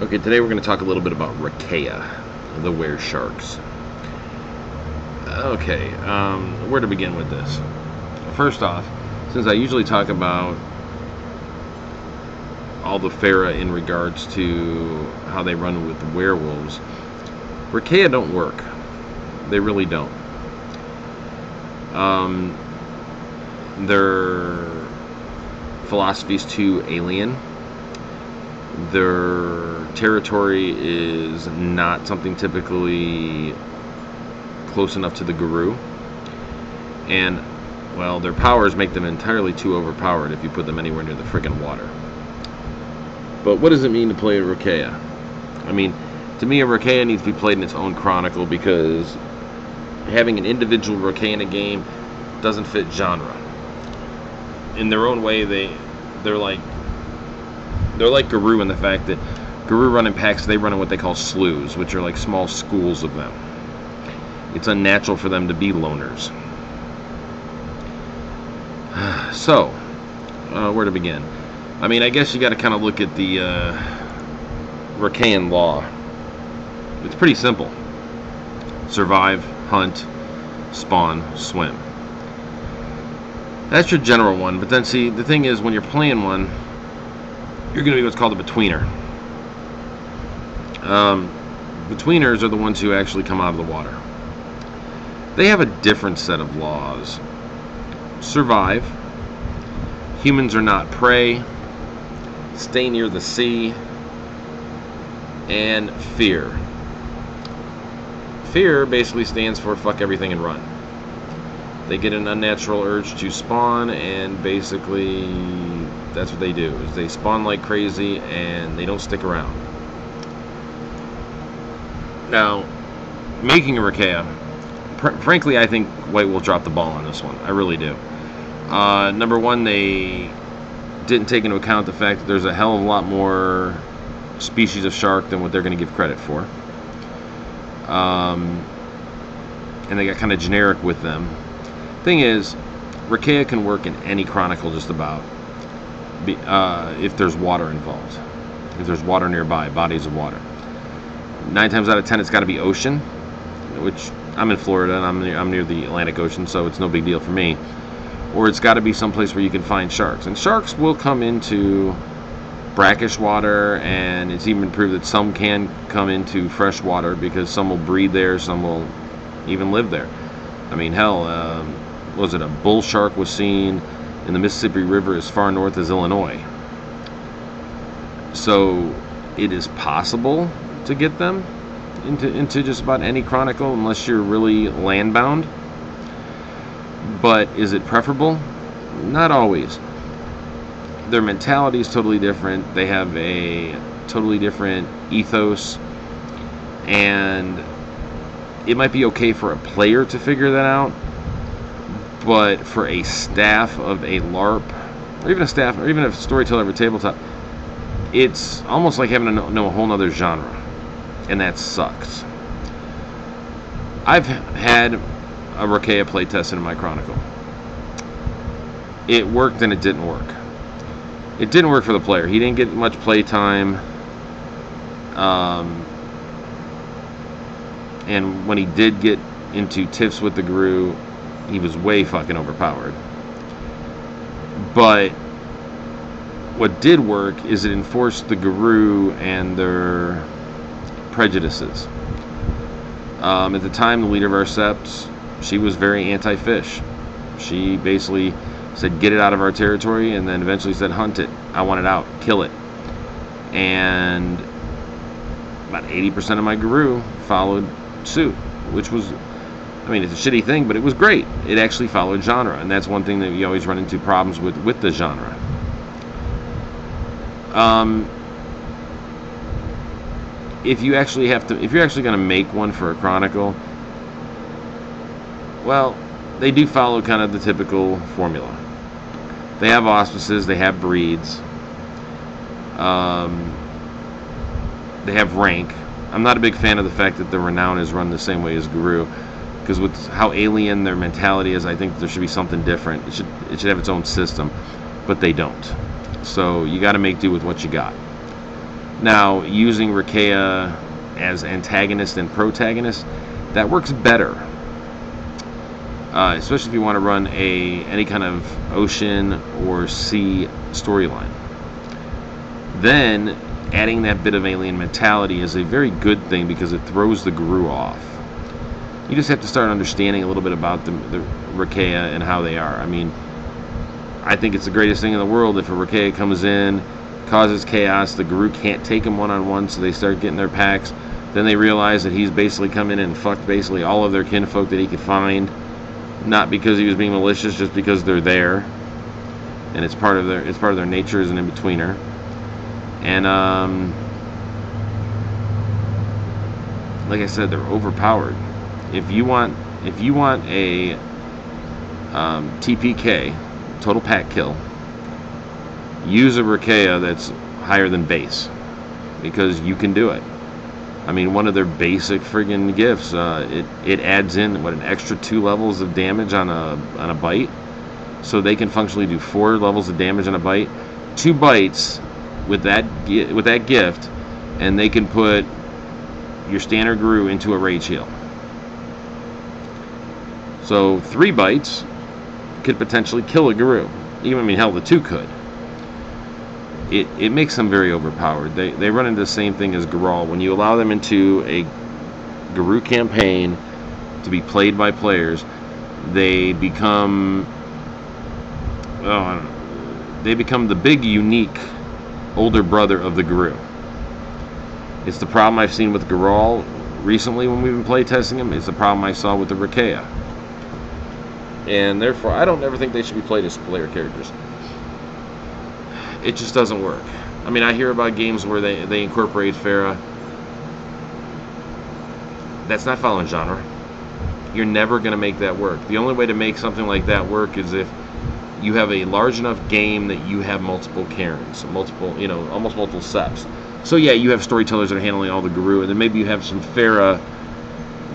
Okay, today we're going to talk a little bit about Rokea, the were sharks. Okay, where to begin with this? First off, since I usually talk about all the Farah in regards to how they run with werewolves, Rokea don't work. They really don't. Their philosophy's too alien. Their territory is not something typically close enough to the guru. And, well, their powers make them entirely too overpowered if you put them anywhere near the friggin' water. But what does it mean to play a Rokea? I mean, to me, a Rokea needs to be played in its own chronicle, because having an individual Rokea in a game doesn't fit genre. In their own way, they're like Guru in the fact that Guru run in packs. They run in what they call slews, which are like small schools of them. It's unnatural for them to be loners. So, where to begin? I mean, I guess you got to kind of look at the Rokean law. It's pretty simple. Survive, hunt, spawn, swim. That's your general one. But then, see, the thing is, when you're playing one, you're going to be what's called a betweener. Betweeners are the ones who actually come out of the water. They have a different set of laws. Survive. Humans are not prey. Stay near the sea. And fear. Fear basically stands for fuck everything and run. They get an unnatural urge to spawn, and basically that's what they do, is they spawn like crazy and they don't stick around. Now, making a Rokea, frankly, I think White will drop the ball on this one. I really do. Number one, they didn't take into account the fact that there's a hell of a lot more species of shark than what they're going to give credit for. And they got kind of generic with them. Thing is, Rokea can work in any chronicle just about, if there's water involved. If there's water nearby, bodies of water. 9 times out of 10, it's got to be ocean, which I'm in Florida and I'm near the Atlantic Ocean, so it's no big deal for me. Or it's got to be someplace where you can find sharks. And sharks will come into brackish water, and it's even proved that some can come into fresh water, because some will breed there, some will even live there. I mean, hell, was it a bull shark was seen in the Mississippi River as far north as Illinois. So it is possible to get them into just about any chronicle, unless you're really landbound. But is it preferable? Not always. Their mentality is totally different. They have a totally different ethos, and it might be okay for a player to figure that out, but for a staff of a LARP, or even a staff, or even a storyteller of a tabletop, it's almost like having to know a whole nother genre, and that sucks. I've had a Rokea playtest in my chronicle. It worked and it didn't work. It didn't work for the player. He didn't get much play time. And when he did get into tiffs with the guru, he was way fucking overpowered. But what did work is it enforced the guru and their prejudices. At the time, the leader of our septs, she was very anti-fish. She basically said, get it out of our territory, and then eventually said, hunt it. I want it out. Kill it. And about 80% of my guru followed suit, which was, I mean, it's a shitty thing, but it was great. It actually followed genre, and that's one thing that you always run into problems with the genre. If you're actually going to make one for a chronicle, well, they do follow kind of the typical formula. They have auspices, they have breeds, they have rank. I'm not a big fan of the fact that the renown is run the same way as Guru, because with how alien their mentality is, I think there should be something different. It should have its own system, but they don't. So you got to make do with what you got. Now, using Rokea as antagonist and protagonist, that works better. Especially if you want to run any kind of ocean or sea storyline. Then, adding that bit of alien mentality is a very good thing because it throws the GRU off. You just have to start understanding a little bit about the Rokea and how they are. I mean, I think it's the greatest thing in the world if a Rokea comes in, causes chaos, the GRU can't take him one-on-one, so they start getting their packs. Then they realize that he's basically come in and fucked basically all of their kinfolk that he could find. Not because he was being malicious, just because they're there, and it's part of their nature as an in-betweener. And like I said, they're overpowered. If you want a TPK, total pack kill, use a Rokea that's higher than base, because you can do it. I mean, one of their basic friggin' gifts, it adds in an extra 2 levels of damage on a bite, so they can functionally do 4 levels of damage on a bite. 2 bites with that gift, and they can put your standard GRU into a rage heal. So 3 bites could potentially kill a GRU. Even, I mean, hell, the 2 could. It makes them very overpowered. They run into the same thing as Grawl. When you allow them into a GRU campaign to be played by players, they become, I don't know, they become the big, unique older brother of the GRU. It's the problem I've seen with Grawl recently when we've been playtesting him. It's the problem I saw with the Rokea. And therefore, I don't ever think they should be played as player characters. It just doesn't work. I mean, I hear about games where they incorporate Farah. That's not following genre. You're never going to make that work. The only way to make something like that work is if you have a large enough game that you have multiple Karens, almost multiple Seps. So yeah, you have storytellers that are handling all the GRU, and then maybe you have some Farah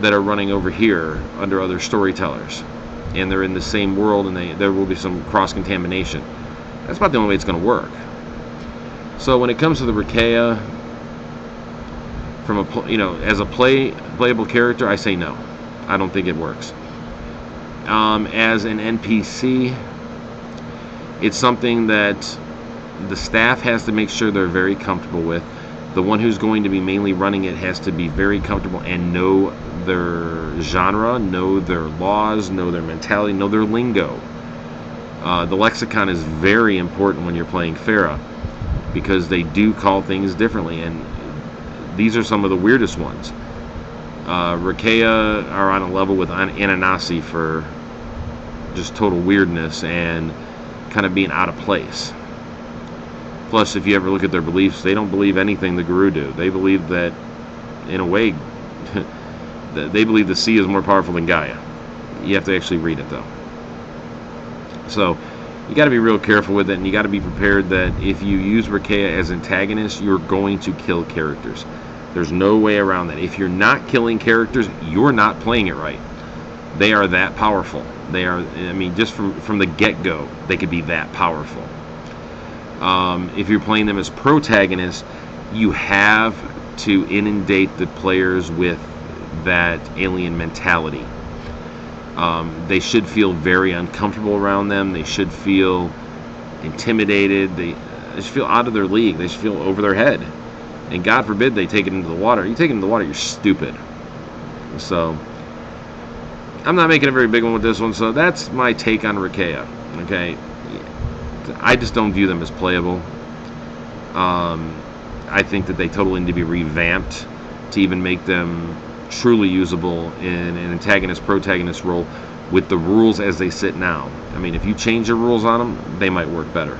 that are running over here under other storytellers, and they're in the same world, and there will be some cross-contamination. That's about the only way it's going to work. So when it comes to the Rokea, from as a playable character, I say no. I don't think it works. As an NPC, it's something that the staff has to make sure they're very comfortable with. The one who's going to be mainly running it has to be very comfortable and know their genre, know their laws, know their mentality, know their lingo. The lexicon is very important when you're playing Farah, because they do call things differently, and these are some of the weirdest ones. Rokea are on a level with Ananasi for just total weirdness and kind of being out of place. Plus, if you ever look at their beliefs, they don't believe anything the GRU do. They believe that, in a way, they believe the sea is more powerful than Gaia. You have to actually read it, though. So you got to be real careful with it, and you got to be prepared that if you use Rokea as antagonist, you're going to kill characters. There's no way around that. If you're not killing characters, you're not playing it right. They are that powerful. They are, I mean, just from the get-go, they could be that powerful. If you're playing them as protagonists, you have to inundate the players with that alien mentality. They should feel very uncomfortable around them. They should feel intimidated. They should feel out of their league. They should feel over their head. And God forbid they take it into the water. You take it into the water, you're stupid. So, I'm not making a very big one with this one, so that's my take on Rokea. Okay? I just don't view them as playable. I think that they totally need to be revamped to even make them truly usable in an antagonist-protagonist role with the rules as they sit now. I mean, if you change your rules on them, they might work better.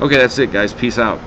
Okay, that's it, guys. Peace out.